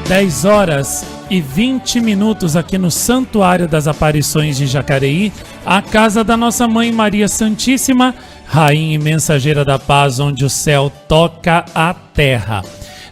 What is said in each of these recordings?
10 horas e 20 minutos aqui no Santuário das Aparições de Jacareí, a casa da nossa Mãe Maria Santíssima, Rainha e Mensageira da Paz, onde o céu toca a terra.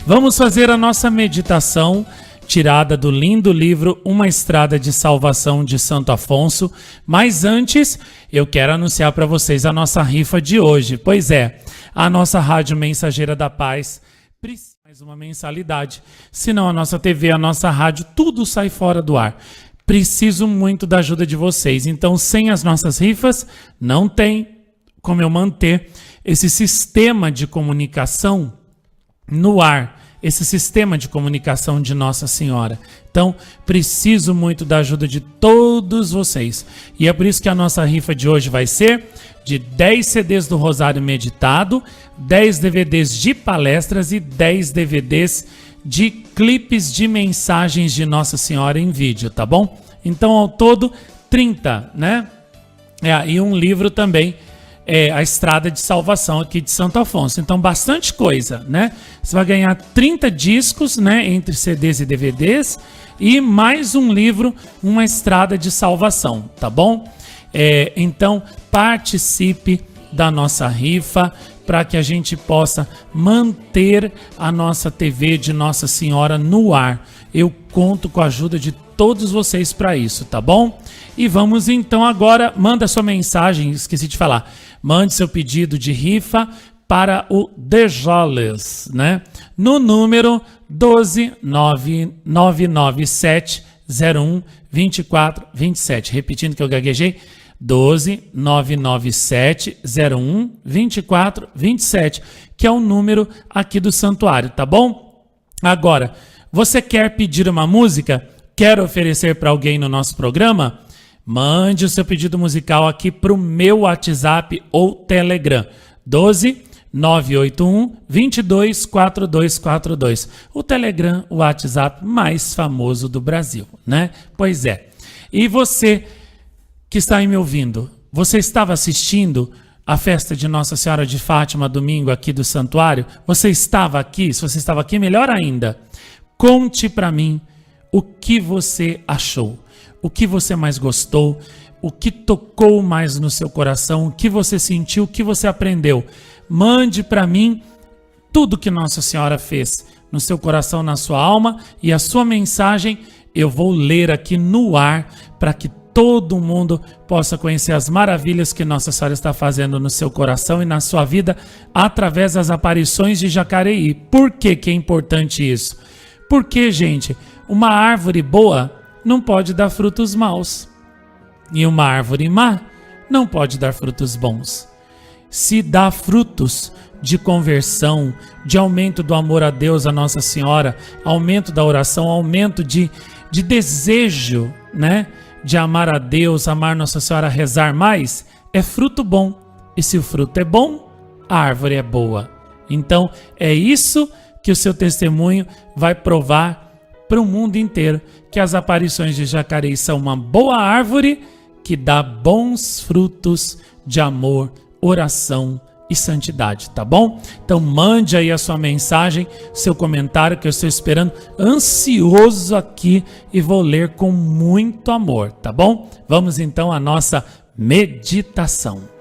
Vamos fazer a nossa meditação, tirada do lindo livro Uma Estrada de Salvação de Santo Afonso. Mas antes, eu quero anunciar para vocês a nossa rifa de hoje. Pois é, a nossa Rádio Mensageira da Paz precisa mais uma mensalidade, senão a nossa TV, a nossa rádio, tudo sai fora do ar. Preciso muito da ajuda de vocês, então sem as nossas rifas não tem como eu manter esse sistema de comunicação no ar, esse sistema de comunicação de Nossa Senhora. Então, preciso muito da ajuda de todos vocês. E é por isso que a nossa rifa de hoje vai ser de 10 CDs do Rosário Meditado, 10 DVDs de palestras e 10 DVDs de clipes de mensagens de Nossa Senhora em vídeo, tá bom? Então, ao todo, 30, né? E um livro também, A Estrada de Salvação aqui de Santo Afonso. Então, bastante coisa, né? Você vai ganhar 30 discos, né? Entre CDs e DVDs e mais um livro, Uma Estrada de Salvação, tá bom? Então, participe da nossa rifa para que a gente possa manter a nossa TV de Nossa Senhora no ar. Eu conto com a ajuda de todos vocês para isso, tá bom? E vamos então agora, manda sua mensagem, esqueci de falar, mande seu pedido de rifa para o Dejoles, né? No número 12997012427, repetindo que eu gaguejei, 12997012427, que é o número aqui do santuário, tá bom? Agora, você quer pedir uma música? Quer oferecer para alguém no nosso programa? Mande o seu pedido musical aqui para o meu WhatsApp ou Telegram, 12981-224242. O Telegram, o WhatsApp mais famoso do Brasil, né? Pois é. E você que está aí me ouvindo, você estava assistindo a festa de Nossa Senhora de Fátima domingo aqui do santuário? Você estava aqui? Se você estava aqui, melhor ainda. Conte para mim o que você achou, o que você mais gostou, o que tocou mais no seu coração, o que você sentiu, o que você aprendeu. Mande para mim tudo que Nossa Senhora fez no seu coração, na sua alma, e a sua mensagem eu vou ler aqui no ar para que todo mundo possa conhecer as maravilhas que Nossa Senhora está fazendo no seu coração e na sua vida através das aparições de Jacareí. Por que que é importante isso? Porque, gente, uma árvore boa não pode dar frutos maus. E uma árvore má não pode dar frutos bons. Se dá frutos de conversão, de aumento do amor a Deus, a Nossa Senhora, aumento da oração, aumento de desejo, né? De amar a Deus, amar Nossa Senhora, rezar mais, é fruto bom. E se o fruto é bom, a árvore é boa. Então, é isso que o seu testemunho vai provar para o mundo inteiro, que as aparições de Jacareí são uma boa árvore que dá bons frutos de amor, oração e santidade, tá bom? Então mande aí a sua mensagem, seu comentário, que eu estou esperando ansioso aqui e vou ler com muito amor, tá bom? Vamos então à nossa meditação.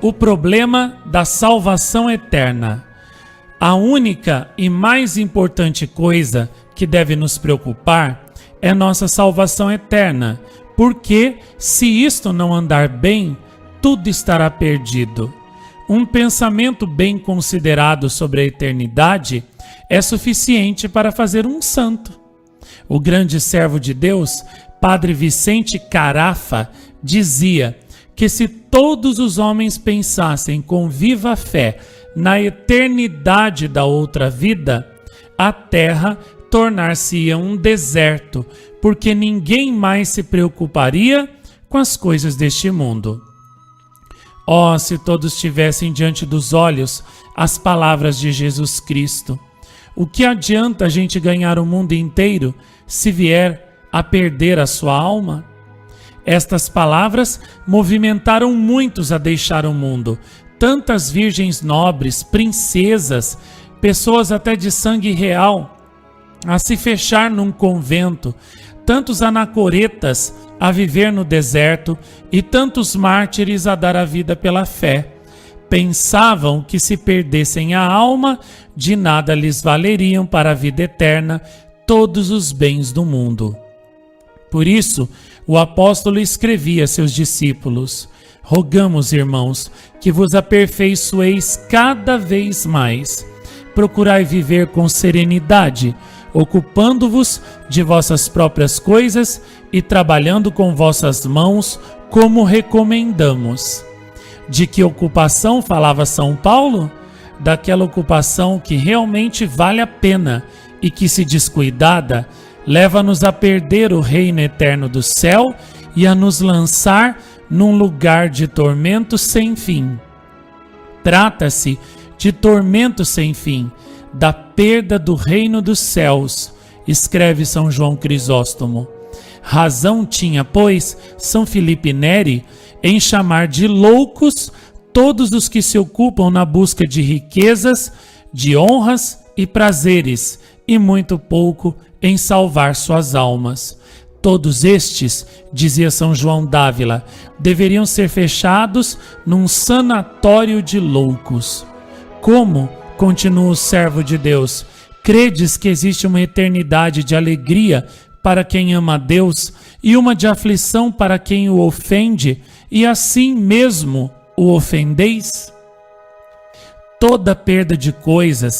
O problema da salvação eterna. A única e mais importante coisa que deve nos preocupar é nossa salvação eterna, porque se isto não andar bem, tudo estará perdido. Um pensamento bem considerado sobre a eternidade é suficiente para fazer um santo. O grande servo de Deus, Padre Vicente Carafa, dizia que se todos os homens pensassem com viva fé na eternidade da outra vida, a terra tornar-se-ia um deserto, porque ninguém mais se preocuparia com as coisas deste mundo. Oh, se todos tivessem diante dos olhos as palavras de Jesus Cristo. O que adianta a gente ganhar o mundo inteiro se vier a perder a sua alma? Estas palavras movimentaram muitos a deixar o mundo. Tantas virgens nobres, princesas, pessoas até de sangue real, a se fechar num convento, tantos anacoretas a viver no deserto e tantos mártires a dar a vida pela fé. Pensavam que se perdessem a alma, de nada lhes valeriam para a vida eterna todos os bens do mundo. Por isso, o apóstolo escrevia a seus discípulos: rogamos, irmãos, que vos aperfeiçoeis cada vez mais. Procurai viver com serenidade, ocupando-vos de vossas próprias coisas e trabalhando com vossas mãos, como recomendamos. De que ocupação falava São Paulo? Daquela ocupação que realmente vale a pena e que, se descuidada, leva-nos a perder o reino eterno do céu e a nos lançar num lugar de tormento sem fim. Trata-se de tormento sem fim, da perda do reino dos céus, escreve São João Crisóstomo. Razão tinha, pois, São Filipe Neri em chamar de loucos todos os que se ocupam na busca de riquezas, de honras e prazeres, e muito pouco em salvar suas almas. Todos estes, dizia São João d'Ávila, deveriam ser fechados num sanatório de loucos. Como, continua o servo de Deus, credes que existe uma eternidade de alegria para quem ama a Deus e uma de aflição para quem o ofende, e assim mesmo o ofendeis? Toda perda de coisas,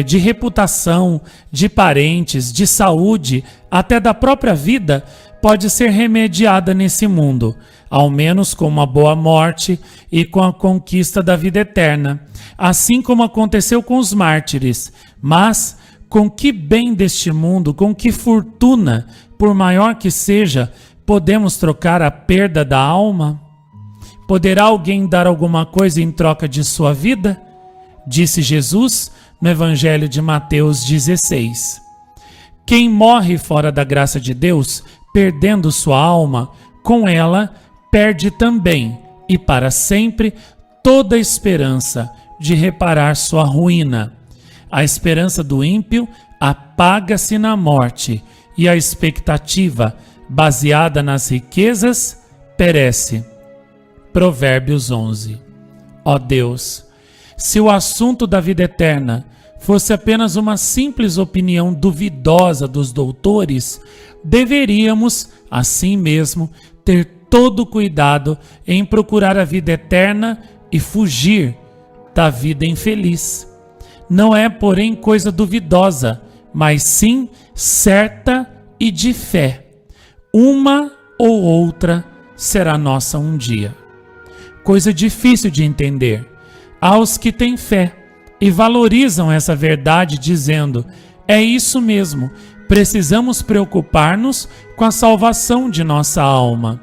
de reputação, de parentes, de saúde, até da própria vida, pode ser remediada nesse mundo, ao menos com uma boa morte e com a conquista da vida eterna, assim como aconteceu com os mártires. Mas com que bem deste mundo, com que fortuna, por maior que seja, podemos trocar a perda da alma? Poderá alguém dar alguma coisa em troca de sua vida? Disse Jesus no Evangelho de Mateus 16. Quem morre fora da graça de Deus, perdendo sua alma, com ela perde também, e para sempre, toda a esperança de reparar sua ruína. A esperança do ímpio apaga-se na morte, e a expectativa, baseada nas riquezas, perece. Provérbios 11. Ó Deus, se o assunto da vida eterna fosse apenas uma simples opinião duvidosa dos doutores, deveríamos, assim mesmo, ter todo o cuidado em procurar a vida eterna e fugir da vida infeliz. Não é, porém, coisa duvidosa, mas sim certa e de fé. Uma ou outra será nossa um dia. Coisa difícil de entender aos que têm fé e valorizam essa verdade, dizendo: é isso mesmo, precisamos preocupar-nos com a salvação de nossa alma.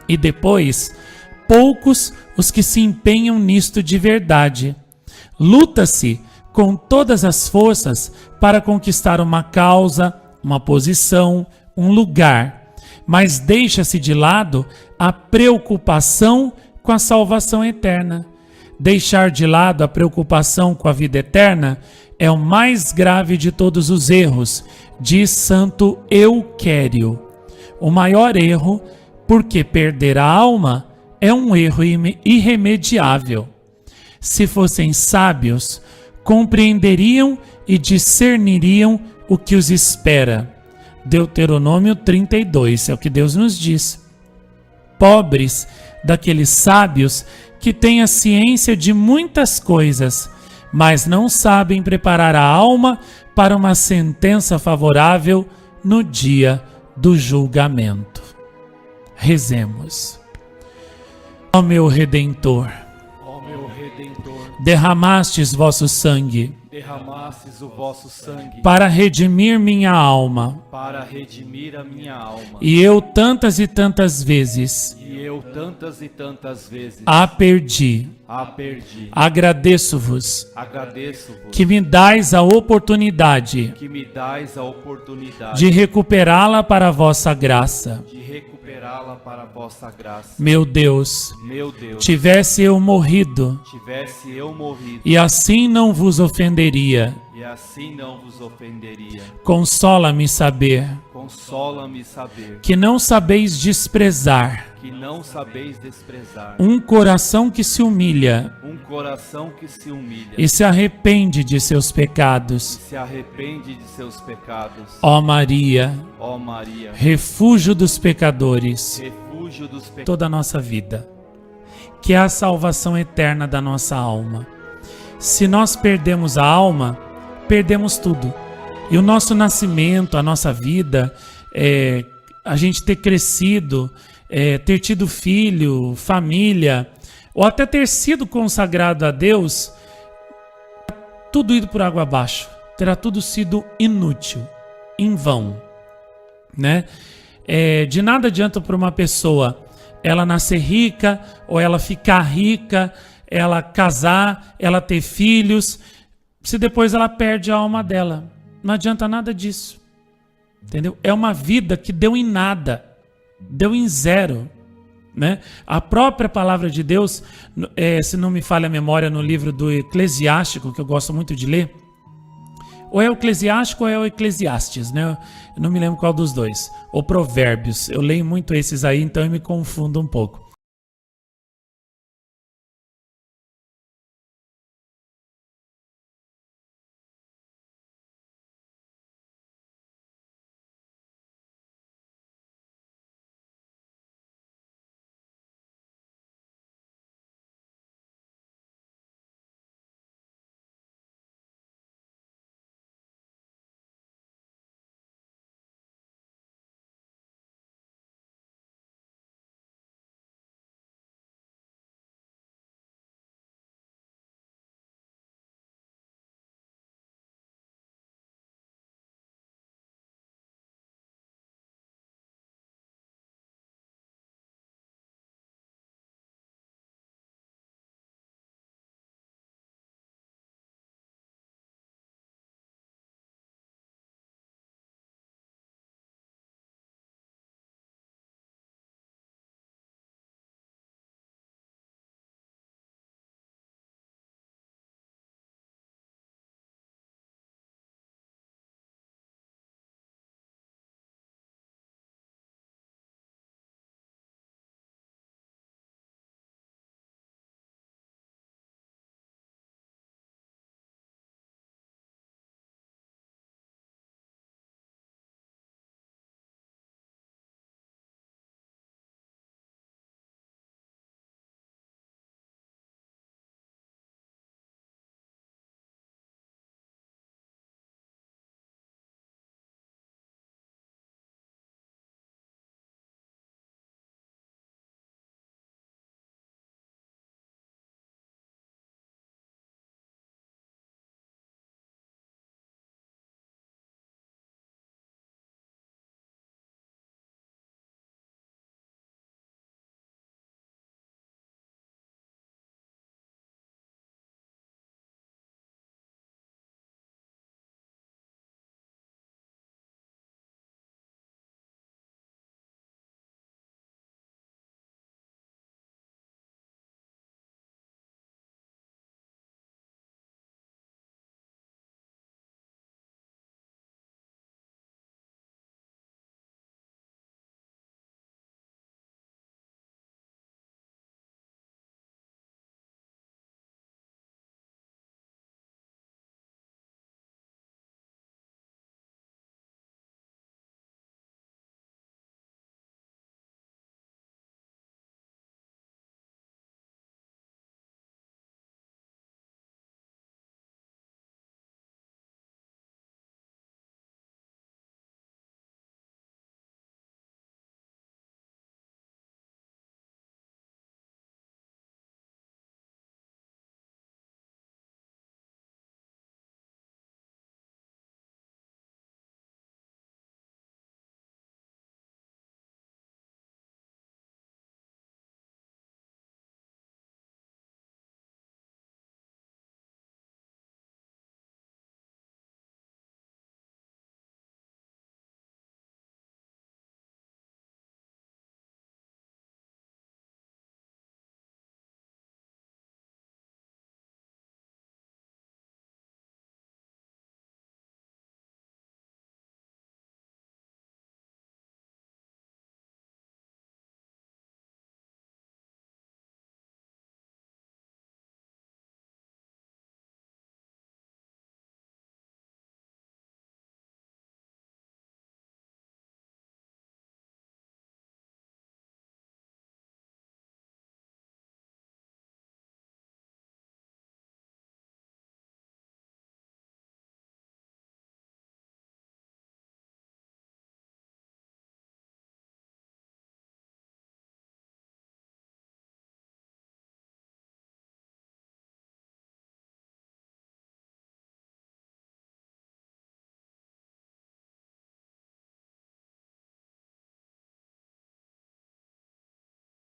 E depois, poucos os que se empenham nisto de verdade. Luta-se com todas as forças para conquistar uma causa, uma posição, um lugar, mas deixa-se de lado a preocupação com a salvação eterna. Deixar de lado a preocupação com a vida eterna é o mais grave de todos os erros, diz Santo Euquério. O maior erro, porque perder a alma é um erro irremediável. Se fossem sábios, compreenderiam e discerniriam o que os espera. Deuteronômio 32, é o que Deus nos diz. Pobres daqueles sábios que têm a ciência de muitas coisas, mas não sabem preparar a alma para uma sentença favorável no dia do julgamento. Rezemos. Ó meu Redentor, derramastes vosso sangue derramastes o vosso sangue para redimir minha alma, para redimir a minha alma. e eu tantas e tantas vezes eu tantas e tantas vezes a perdi. a perdi. Agradeço-vos Agradeço-vos que me dais a oportunidade que me dais a oportunidade de recuperá-la para a vossa graça. de recuperá-la para a vossa graça. Meu Deus, Meu Deus, tivesse eu morrido, tivesse eu morrido e assim não vos ofenderia. e assim não vos ofenderia. Consola-me saber Consola-me saber que não sabeis desprezar que não sabeis desprezar um coração que se humilha um coração que se humilha e se arrepende de seus e pecados. se arrepende de seus pecados. Ó Maria, Ó Maria, refúgio dos pecadores, refúgio dos pecadores. toda a nossa vida, que é a salvação eterna da nossa alma. Se nós perdemos a alma, perdemos tudo. E o nosso nascimento, a nossa vida, a gente ter crescido, ter tido filho, família, ou até ter sido consagrado a Deus, tudo ido por água abaixo. Terá tudo sido inútil, em vão, né? De nada adianta para uma pessoa ela nascer rica, ou ela ficar rica, ela casar, ela ter filhos, se depois ela perde a alma dela. Não adianta nada disso, entendeu? É uma vida que deu em nada, deu em zero, né? A própria palavra de Deus, se não me falha a memória, no livro do Eclesiástico, que eu gosto muito de ler, ou é o Eclesiástico ou é o Eclesiastes, né? Eu não me lembro qual dos dois. Ou Provérbios, eu leio muito esses aí, então eu me confundo um pouco.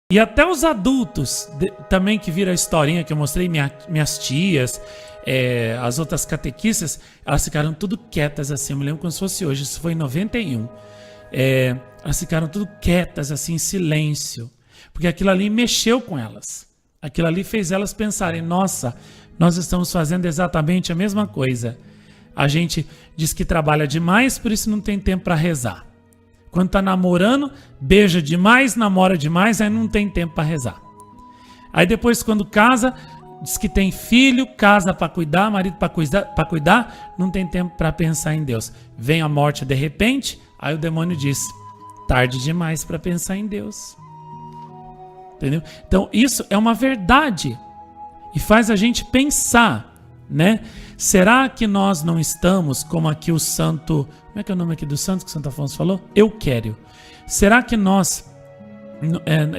E até os adultos, também que viram a historinha que eu mostrei, minhas tias, as outras catequistas, elas ficaram tudo quietas assim, eu me lembro como se fosse hoje, isso foi em 91. Elas ficaram tudo quietas assim, em silêncio, porque aquilo ali mexeu com elas. Aquilo ali fez elas pensarem, nossa, nós estamos fazendo exatamente a mesma coisa. A gente diz que trabalha demais, por isso não tem tempo para rezar. Quando tá namorando, beija demais, namora demais, aí não tem tempo para rezar. Aí depois, quando casa, diz que tem filho, casa para cuidar, marido para cuidar, não tem tempo para pensar em Deus. Vem a morte de repente, aí o demônio diz, tarde demais para pensar em Deus. Entendeu? Então isso é uma verdade e faz a gente pensar, né? Será que nós não estamos, como aqui o santo, como é que é o nome aqui do santo que Santo Afonso falou? Euquério. Será que nós,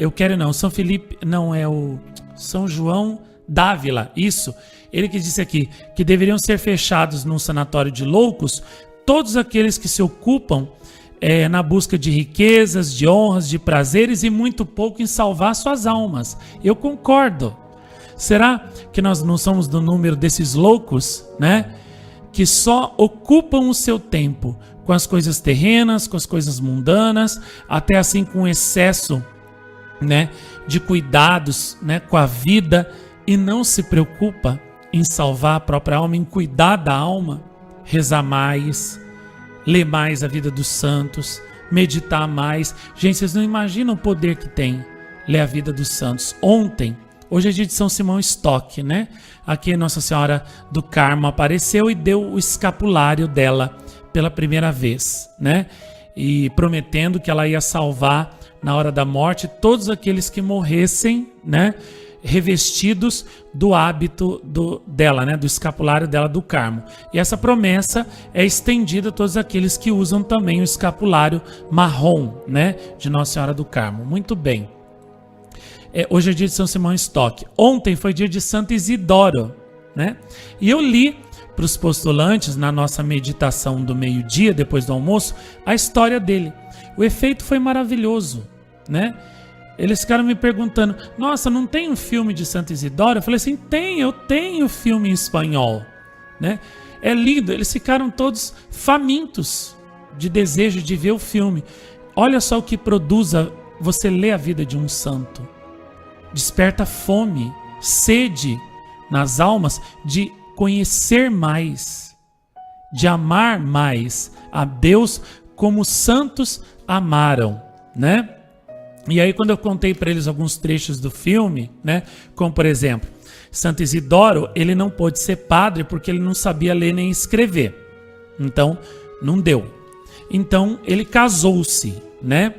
Euquério não, São Felipe, não, é o São João d'Ávila, isso, ele que disse aqui, que deveriam ser fechados num sanatório de loucos todos aqueles que se ocupam na busca de riquezas, de honras, de prazeres e muito pouco em salvar suas almas. Eu concordo. Será que nós não somos do número desses loucos, né? Que só ocupam o seu tempo com as coisas terrenas, com as coisas mundanas, até assim com excesso, né, de cuidados, né, com a vida, e não se preocupa em salvar a própria alma, em cuidar da alma, rezar mais, ler mais a vida dos santos, meditar mais. Gente, vocês não imaginam o poder que tem ler a vida dos santos. Hoje é dia de São Simão Stock, né? Aqui Nossa Senhora do Carmo apareceu e deu o escapulário dela pela primeira vez, né? E prometendo que ela ia salvar na hora da morte todos aqueles que morressem, né? Revestidos do hábito dela, né? Do escapulário dela do Carmo. E essa promessa é estendida a todos aqueles que usam também o escapulário marrom, né? De Nossa Senhora do Carmo. Muito bem. Hoje é dia de São Simão Stock. Ontem foi dia de Santo Isidoro, né? E eu li para os postulantes, na nossa meditação do meio-dia, depois do almoço, a história dele. O efeito foi maravilhoso, né? Eles ficaram me perguntando, nossa, não tem um filme de Santo Isidoro? Eu falei assim, eu tenho filme em espanhol, né? É lindo, eles ficaram todos famintos de desejo de ver o filme. Olha só o que produz você ler a vida de um santo. Desperta fome, sede nas almas de conhecer mais, de amar mais a Deus como os santos amaram, né? E aí quando eu contei para eles alguns trechos do filme, né? Como por exemplo, Santo Isidoro, ele não pôde ser padre porque ele não sabia ler nem escrever. Então, não deu. Então, ele casou-se, né?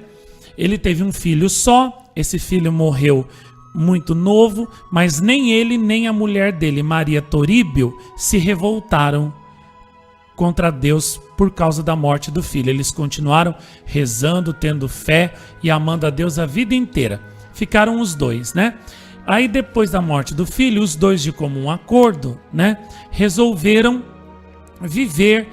Ele teve um filho só, esse filho morreu muito novo, mas nem ele nem a mulher dele, Maria Toríbio, se revoltaram contra Deus por causa da morte do filho. Eles continuaram rezando, tendo fé e amando a Deus a vida inteira. Ficaram os dois, né? Aí depois da morte do filho, os dois de comum acordo, né, resolveram viver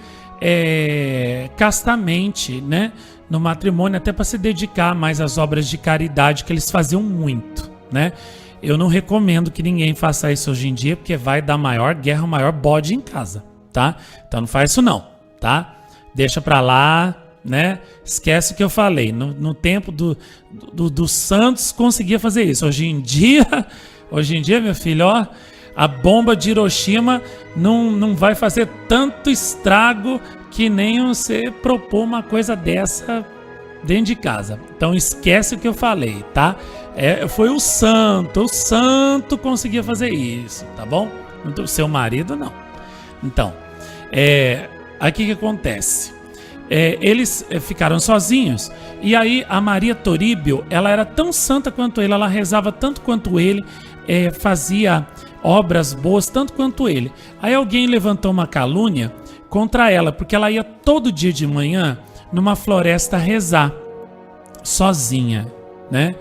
castamente, né, no matrimônio, até para se dedicar mais às obras de caridade que eles faziam muito, né? Eu não recomendo que ninguém faça isso hoje em dia, porque vai dar maior guerra, maior bode em casa, tá? Então não faz isso não, tá? Deixa pra lá, né? Esquece o que eu falei. No tempo dos santos conseguia fazer isso. Hoje em dia, meu filho, ó, a bomba de Hiroshima não vai fazer tanto estrago que nem você propor uma coisa dessa dentro de casa. Então esquece o que eu falei, tá? Foi o santo conseguia fazer isso, tá bom? O seu marido não. Então, aqui o que acontece? Eles ficaram sozinhos, e aí a Maria Toríbio, ela era tão santa quanto ele, ela rezava tanto quanto ele, fazia obras boas tanto quanto ele. Aí alguém levantou uma calúnia contra ela, porque ela ia todo dia de manhã numa floresta rezar, sozinha, né?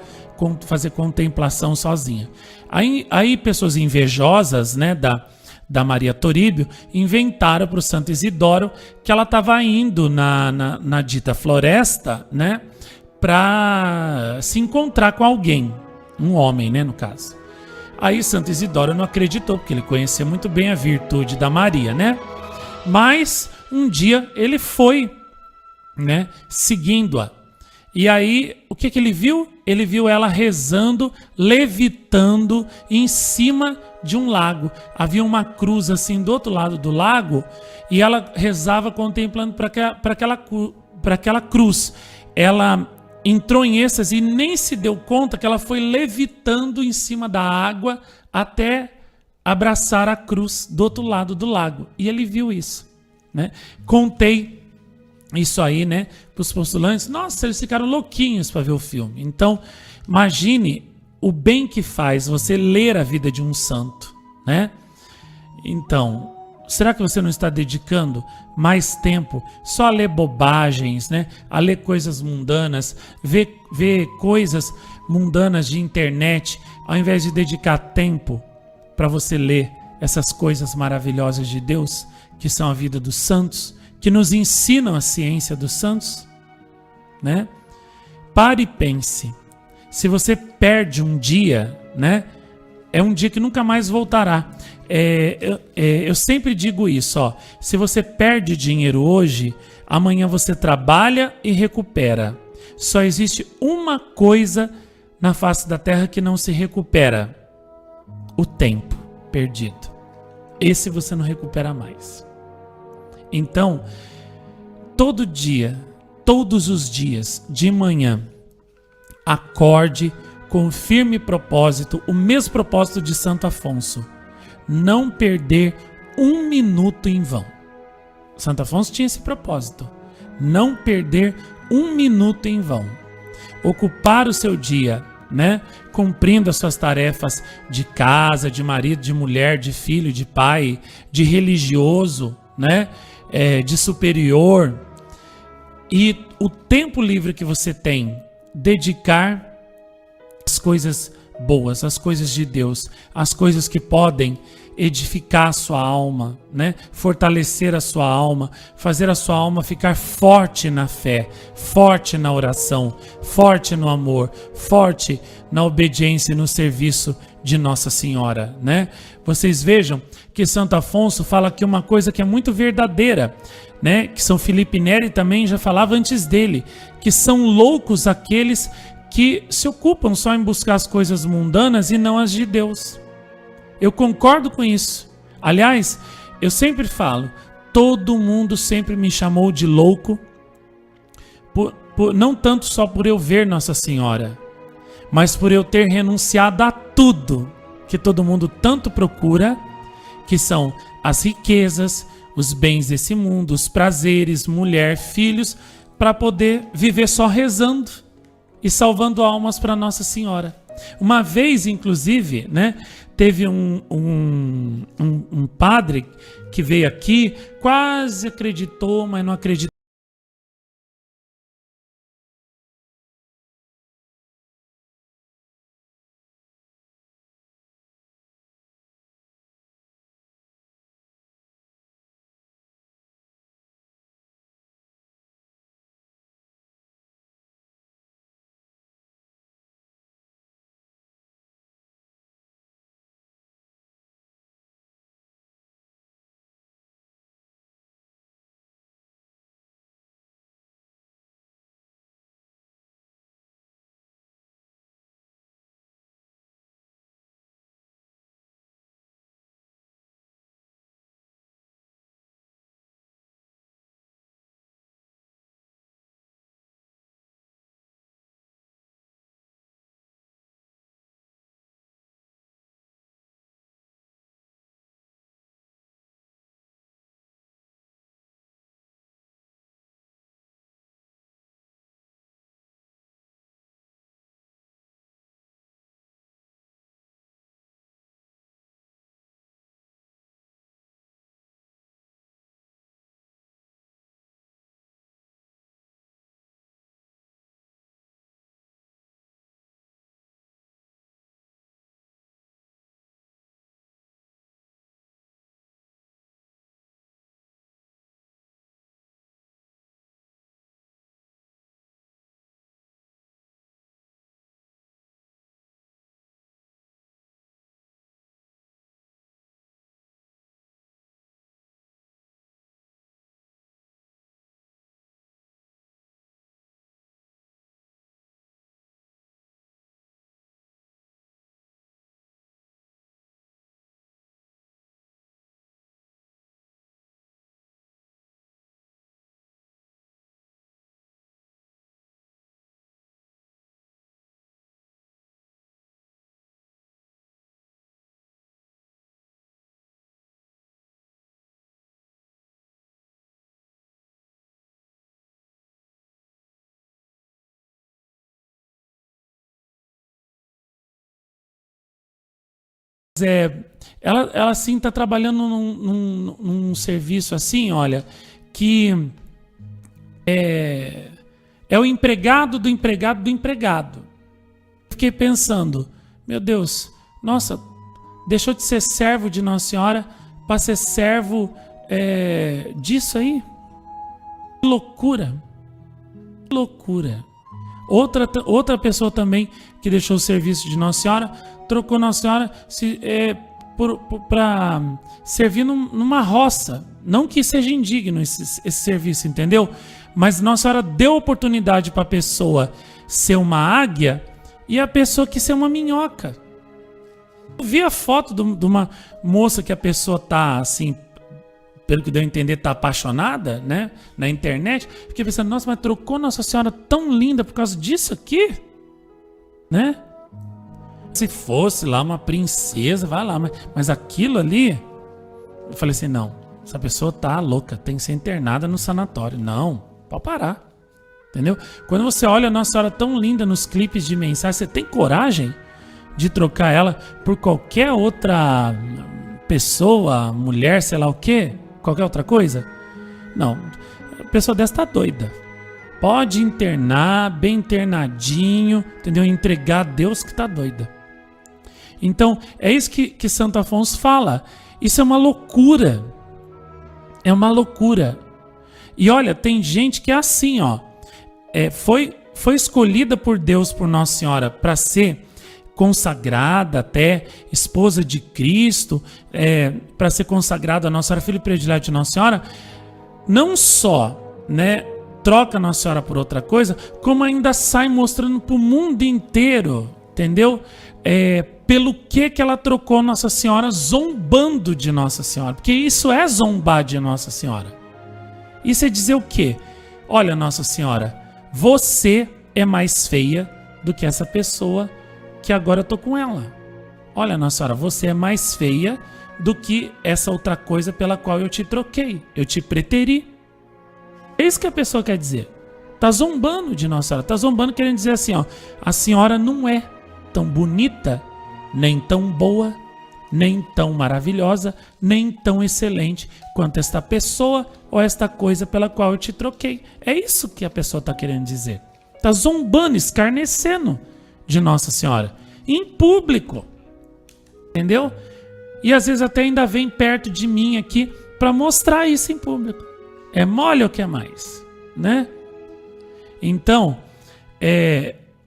Fazer contemplação sozinha. Aí pessoas invejosas, né, da Maria Toríbio, inventaram para o Santo Isidoro que ela estava indo na dita floresta, né, para se encontrar com alguém. Um homem, né, no caso. Aí Santo Isidoro não acreditou, porque ele conhecia muito bem a virtude da Maria, né? Mas um dia ele foi, né, seguindo-a. E aí, o que ele viu? Ele viu ela rezando, levitando em cima de um lago. Havia uma cruz assim do outro lado do lago e ela rezava contemplando para aquela cruz. Ela entrou em êxtase e nem se deu conta que ela foi levitando em cima da água até abraçar a cruz do outro lado do lago. E ele viu isso, né? Contei isso aí, né, para os postulantes. Nossa, eles ficaram louquinhos para ver o filme. Então, imagine o bem que faz você ler a vida de um santo, né? Então, será que você não está dedicando mais tempo só a ler bobagens, né? A ler coisas mundanas, ver coisas mundanas de internet, ao invés de dedicar tempo para você ler essas coisas maravilhosas de Deus, que são a vida dos santos, que nos ensinam a ciência dos santos, né? Pare e pense. Se você perde um dia, né? É um dia que nunca mais voltará. Eu sempre digo isso, ó. Se você perde dinheiro hoje, amanhã você trabalha e recupera. Só existe uma coisa na face da terra que não se recupera: o tempo perdido. Esse você não recupera mais. Então, todo dia, todos os dias, de manhã, acorde com firme propósito, o mesmo propósito de Santo Afonso: não perder um minuto em vão. Santo Afonso tinha esse propósito: não perder um minuto em vão. Ocupar o seu dia, né, cumprindo as suas tarefas de casa, de marido, de mulher, de filho, de pai, de religioso, né, de superior. E o tempo livre que você tem, dedicar as coisas boas, as coisas de Deus, as coisas que podem edificar a sua alma, né? Fortalecer a sua alma, fazer a sua alma ficar forte na fé, forte na oração, forte no amor, forte na obediência e no serviço de Nossa Senhora, né? Vocês vejam que Santo Afonso fala aqui uma coisa que é muito verdadeira, né? Que São Felipe Neri também já falava antes dele, que são loucos aqueles que se ocupam só em buscar as coisas mundanas e não as de Deus. Eu concordo com isso. Aliás, eu sempre falo, todo mundo sempre me chamou de louco, não tanto só por eu ver Nossa Senhora, mas por eu ter renunciado a tudo que todo mundo tanto procura, que são as riquezas, os bens desse mundo, os prazeres, mulher, filhos, para poder viver só rezando e salvando almas para Nossa Senhora. Uma vez, inclusive, né, teve um padre que veio aqui, quase acreditou, mas não acreditou. ela assim está trabalhando num serviço assim, olha, que é o empregado do empregado do empregado. Fiquei pensando, meu Deus, nossa, deixou de ser servo de Nossa Senhora para ser servo disso aí? Que loucura! Que loucura! Outra pessoa também que deixou o serviço de Nossa Senhora, trocou Nossa Senhora para servir numa roça. Não que seja indigno esse serviço, entendeu? Mas Nossa Senhora deu oportunidade para a pessoa ser uma águia e a pessoa que ser uma minhoca. Eu vi a foto de uma moça que a pessoa tá assim, pelo que deu a entender, tá apaixonada, né? Na internet. Fiquei pensando, nossa, mas trocou Nossa Senhora tão linda por causa disso aqui? Né? Se fosse lá uma princesa, vai lá. Mas aquilo ali, eu falei assim, não. Essa pessoa tá louca, tem que ser internada no sanatório. Não, pode parar. Entendeu? Quando você olha a Nossa Senhora tão linda nos clipes de mensagem, você tem coragem de trocar ela por qualquer outra pessoa, mulher, sei lá o quê? Qualquer outra coisa? Não. A pessoa dessa tá doida. Pode internar, bem internadinho, entendeu? Entregar a Deus que tá doida. Então, é isso que Santo Afonso fala. Isso é uma loucura. É uma loucura. E olha, tem gente que é assim, ó. Foi escolhida por Deus, por Nossa Senhora, para ser consagrada até, esposa de Cristo, para ser consagrada a Nossa Senhora, filho predileto de Nossa Senhora, não só, né, troca Nossa Senhora por outra coisa, como ainda sai mostrando para o mundo inteiro, entendeu? Pelo que ela trocou Nossa Senhora, zombando de Nossa Senhora, porque isso é zombar de Nossa Senhora. Isso é dizer o quê? Olha, Nossa Senhora, você é mais feia do que essa pessoa que agora eu tô com ela. Olha, Nossa Senhora, você é mais feia do que essa outra coisa pela qual eu te troquei. Eu te preteri. É isso que a pessoa quer dizer. Tá zombando de Nossa Senhora. Tá zombando querendo dizer assim, ó. A senhora não é tão bonita, nem tão boa, nem tão maravilhosa, nem tão excelente quanto esta pessoa ou esta coisa pela qual eu te troquei. É isso que a pessoa tá querendo dizer. Tá zombando, escarnecendo de Nossa Senhora, em público, entendeu? E às vezes até ainda vem perto de mim aqui para mostrar isso em público. É mole ou quer mais, né? Então,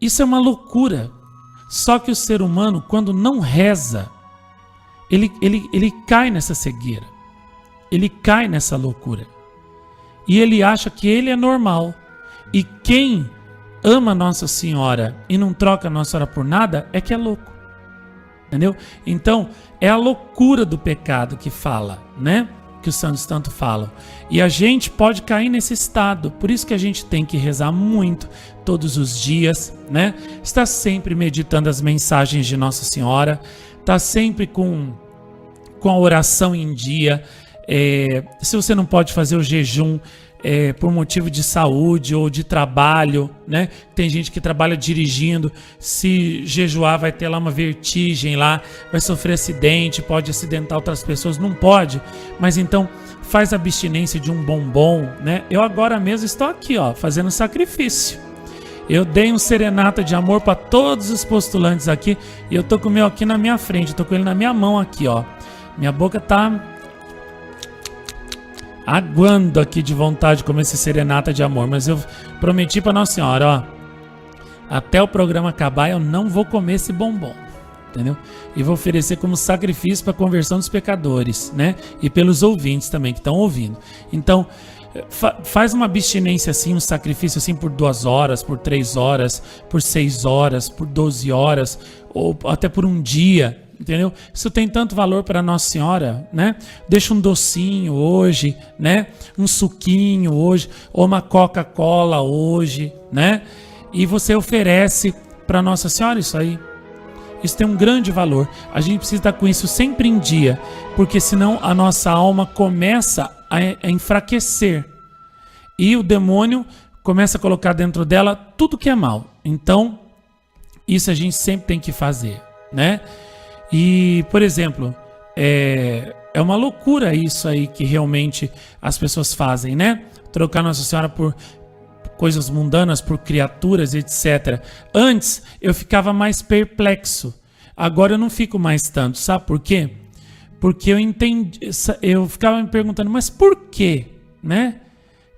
isso é uma loucura. Só que o ser humano, quando não reza, ele cai nessa cegueira, ele cai nessa loucura, e ele acha que ele é normal, e quem ama Nossa Senhora e não troca Nossa Senhora por nada, é que é louco. Entendeu? Então, é a loucura do pecado que fala, né? Que os santos tanto falam. E a gente pode cair nesse estado. Por isso que a gente tem que rezar muito, todos os dias, né? Está sempre meditando as mensagens de Nossa Senhora. Está sempre com a oração em dia. Se você não pode fazer o jejum, por motivo de saúde ou de trabalho, né? Tem gente que trabalha dirigindo, se jejuar vai ter lá uma vertigem lá, vai sofrer acidente, pode acidentar outras pessoas, não pode, mas então faz abstinência de um bombom, né? Eu agora mesmo estou aqui, ó, fazendo sacrifício. Eu dei um serenata de amor para todos os postulantes aqui e eu tô com o meu aqui na minha frente, tô com ele na minha mão aqui, ó. Minha boca tá aguando aqui de vontade de comer esse serenata de amor, mas eu prometi para Nossa Senhora, ó, até o programa acabar eu não vou comer esse bombom, entendeu? E vou oferecer como sacrifício para a conversão dos pecadores, né? E pelos ouvintes também que estão ouvindo. Então, faz uma abstinência assim, um sacrifício assim por 2 horas, por 3 horas, por 6 horas, por 12 horas, ou até por um dia. Entendeu? Isso tem tanto valor para Nossa Senhora, né? Deixa um docinho hoje, né? Um suquinho hoje, ou uma Coca-Cola hoje, né? E você oferece para Nossa Senhora isso aí. Isso tem um grande valor. A gente precisa estar com isso sempre em dia, porque senão a nossa alma começa a enfraquecer e o demônio começa a colocar dentro dela tudo que é mal. Então, isso a gente sempre tem que fazer, né? E, por exemplo, é uma loucura isso aí que realmente as pessoas fazem, né? Trocar Nossa Senhora por coisas mundanas, por criaturas, etc. Antes eu ficava mais perplexo. Agora eu não fico mais tanto. Sabe por quê? Porque eu ficava me perguntando, mas por quê, né?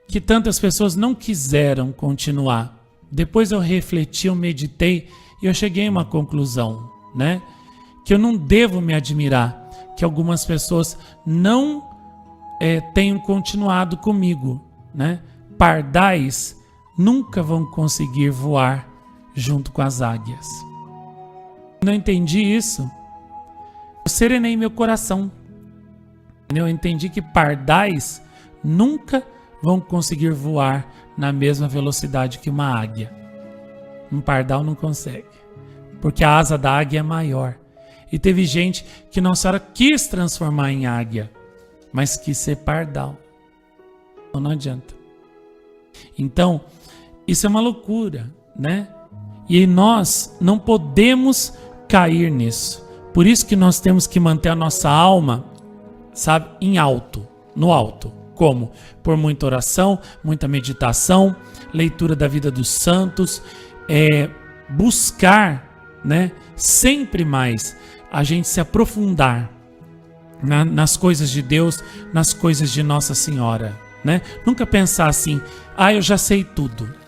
Que tantas pessoas não quiseram continuar. Depois eu refleti, eu meditei e eu cheguei a uma conclusão, né? Que eu não devo me admirar que algumas pessoas não tenham continuado comigo, né? Pardais nunca vão conseguir voar junto com as águias. Quando eu entendi isso, eu serenei meu coração. Eu entendi que pardais nunca vão conseguir voar na mesma velocidade que uma águia. Um pardal não consegue, porque a asa da águia é maior. E teve gente que Nossa Senhora quis transformar em águia, mas quis ser pardal. Então não adianta. Então, isso é uma loucura, né? E nós não podemos cair nisso. Por isso que nós temos que manter a nossa alma, sabe, em alto, no alto. Como? Por muita oração, muita meditação, leitura da vida dos santos, buscar, né, sempre mais a gente se aprofundar nas coisas de Deus, nas coisas de Nossa Senhora, né? Nunca pensar assim, eu já sei tudo.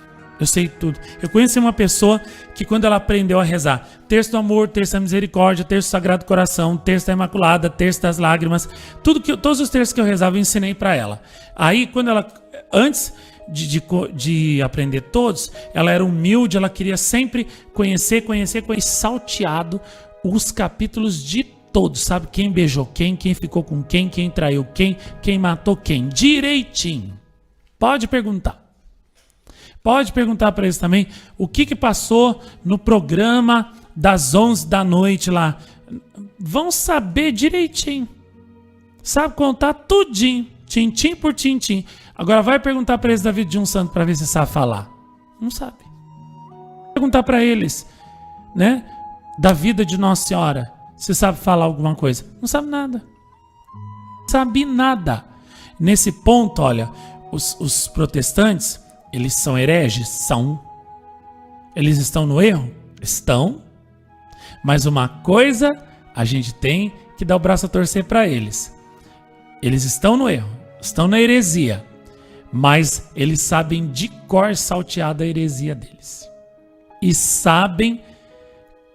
Eu sei tudo. Eu conheci uma pessoa que quando ela aprendeu a rezar terço do amor, terço da misericórdia, terço do Sagrado Coração, terço da Imaculada, terço das lágrimas, todos os terços que eu rezava eu ensinei para ela. Aí quando ela, antes de aprender todos, ela era humilde, ela queria sempre conhecer, salteado os capítulos de todos, sabe? Quem beijou quem ficou com quem traiu quem matou quem, direitinho. Pode perguntar. Pode perguntar para eles também o que passou no programa das 11 da noite lá. Vão saber direitinho. Sabe contar tudinho, tintim por tintim. Agora vai perguntar para eles da vida de um santo para ver se sabe falar. Não sabe. Perguntar para eles, né, da vida de Nossa Senhora, se sabe falar alguma coisa. Não sabe nada. Não sabe nada. Nesse ponto, olha, os protestantes, eles são hereges? São. Eles estão no erro? Estão. Mas uma coisa a gente tem que dar o braço a torcer para eles. Eles estão no erro, estão na heresia, mas eles sabem de cor salteada a heresia deles. E sabem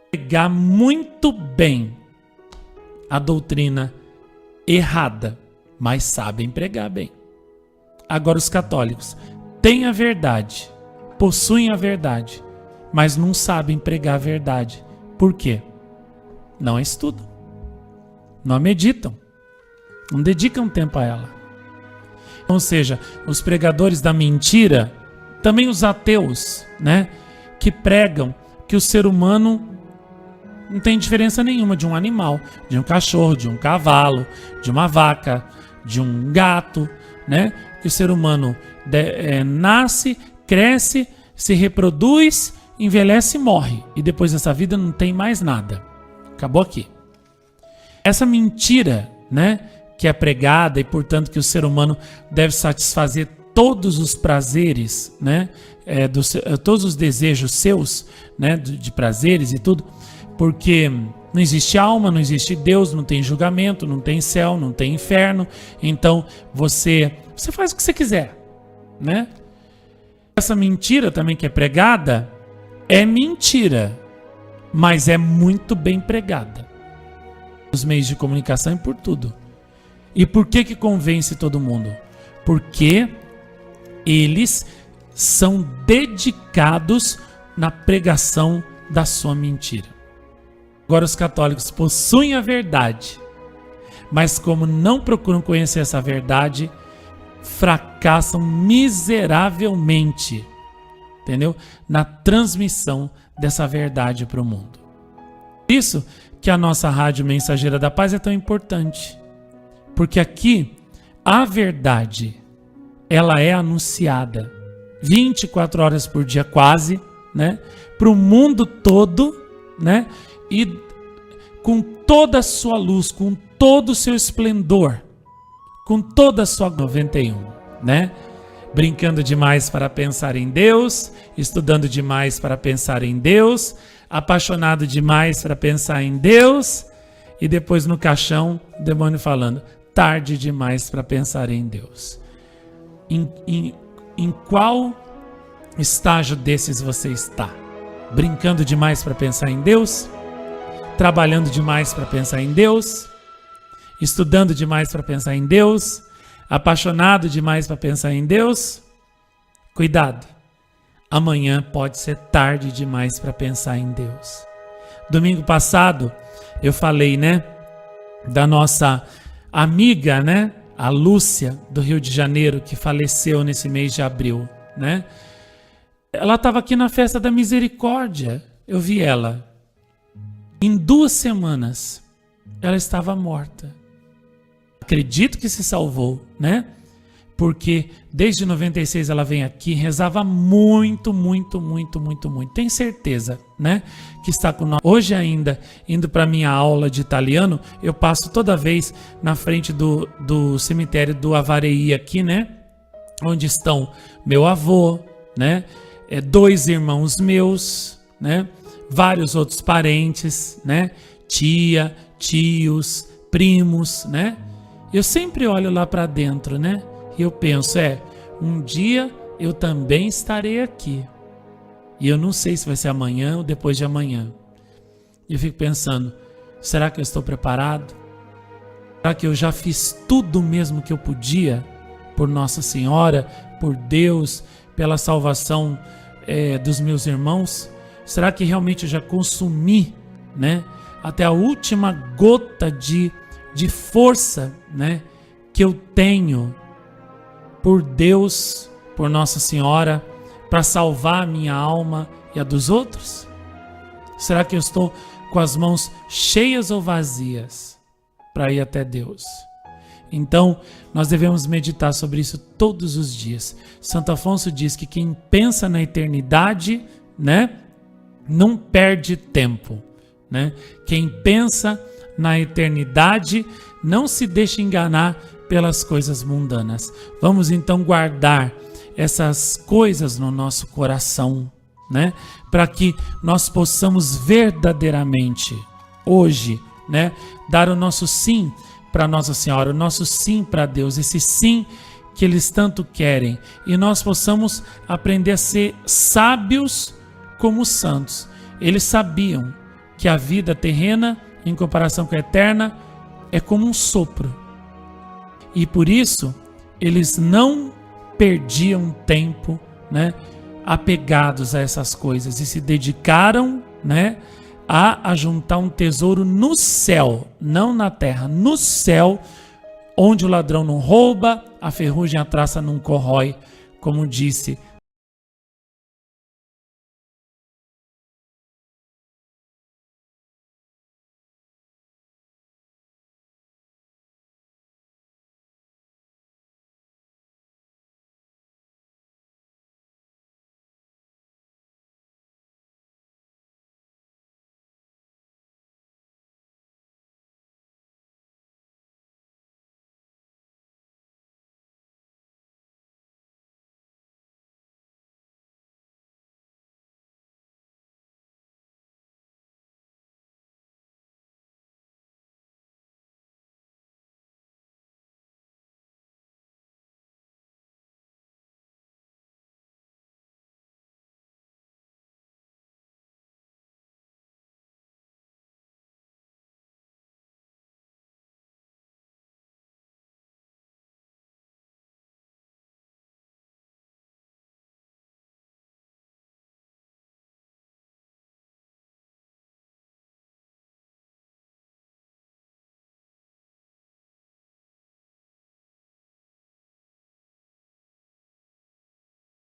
pegar muito bem a doutrina errada, mas sabem pregar bem. Agora os católicos têm a verdade, possuem a verdade, mas não sabem pregar a verdade. Por quê? Não estudam, não meditam, não dedicam tempo a ela. Ou seja, os pregadores da mentira, também os ateus, né, que pregam que o ser humano não tem diferença nenhuma de um animal, de um cachorro, de um cavalo, de uma vaca, de um gato, né? Que o ser humano nasce, cresce, se reproduz, envelhece e morre. E depois dessa vida não tem mais nada. Acabou aqui. Essa mentira, né, que é pregada e, portanto, que o ser humano deve satisfazer todos os prazeres, né, todos os desejos seus, né, de prazeres e tudo, porque não existe alma, não existe Deus, não tem julgamento, não tem céu, não tem inferno. Então você faz o que você quiser, né? Essa mentira também que é pregada é mentira, mas é muito bem pregada nos meios de comunicação e por tudo. E por que convence todo mundo? Porque eles são dedicados na pregação da sua mentira. Agora os católicos possuem a verdade, mas como não procuram conhecer essa verdade, fracassam miseravelmente, entendeu? Na transmissão dessa verdade para o mundo. Por isso que a nossa Rádio Mensageira da Paz é tão importante, porque aqui a verdade, ela é anunciada 24 horas por dia quase, né? Para o mundo todo, né? E com toda a sua luz, com todo o seu esplendor, com toda a sua 91, né? Brincando demais para pensar em Deus, estudando demais para pensar em Deus, apaixonado demais para pensar em Deus, e depois no caixão, o demônio falando, tarde demais para pensar em Deus. Em qual estágio desses você está? Brincando demais para pensar em Deus? Trabalhando demais para pensar em Deus? Estudando demais para pensar em Deus? Apaixonado demais para pensar em Deus? Cuidado, amanhã pode ser tarde demais para pensar em Deus. Domingo passado eu falei, né, da nossa amiga, né, a Lúcia do Rio de Janeiro, que faleceu nesse mês de abril, né? Ela estava aqui na festa da misericórdia, eu vi ela. Em 2 semanas ela estava morta. Acredito que se salvou, né? Porque desde 96 ela vem aqui, rezava muito. Tenho certeza, né? Que está com nós. Hoje ainda, indo para minha aula de italiano, eu passo toda vez na frente do cemitério do Avareí aqui, né? Onde estão meu avô, né? 2 irmãos meus, né? Vários outros parentes, né? Tia, tios, primos, né? Eu sempre olho lá para dentro, né? E eu penso, um dia eu também estarei aqui. E eu não sei se vai ser amanhã ou depois de amanhã. E eu fico pensando, será que eu estou preparado? Será que eu já fiz tudo mesmo que eu podia por Nossa Senhora, por Deus, pela salvação dos meus irmãos? Será que realmente eu já consumi, né, até a última gota de força, né, que eu tenho por Deus, por Nossa Senhora, para salvar a minha alma e a dos outros? Será que eu estou com as mãos cheias ou vazias para ir até Deus? Então, nós devemos meditar sobre isso todos os dias. Santo Afonso diz que quem pensa na eternidade, né, não perde tempo, né? Quem pensa na eternidade não se deixa enganar pelas coisas mundanas. Vamos então guardar essas coisas no nosso coração, né? Para que nós possamos verdadeiramente hoje, né, dar o nosso sim para Nossa Senhora, o nosso sim para Deus, esse sim que eles tanto querem, e nós possamos aprender a ser sábios como os santos. Eles sabiam que a vida terrena, em comparação com a eterna, é como um sopro. E por isso, eles não perdiam tempo, né, apegados a essas coisas, e se dedicaram, né, a juntar um tesouro no céu, não na terra, no céu, onde o ladrão não rouba, a ferrugem e a traça não corrói, como disse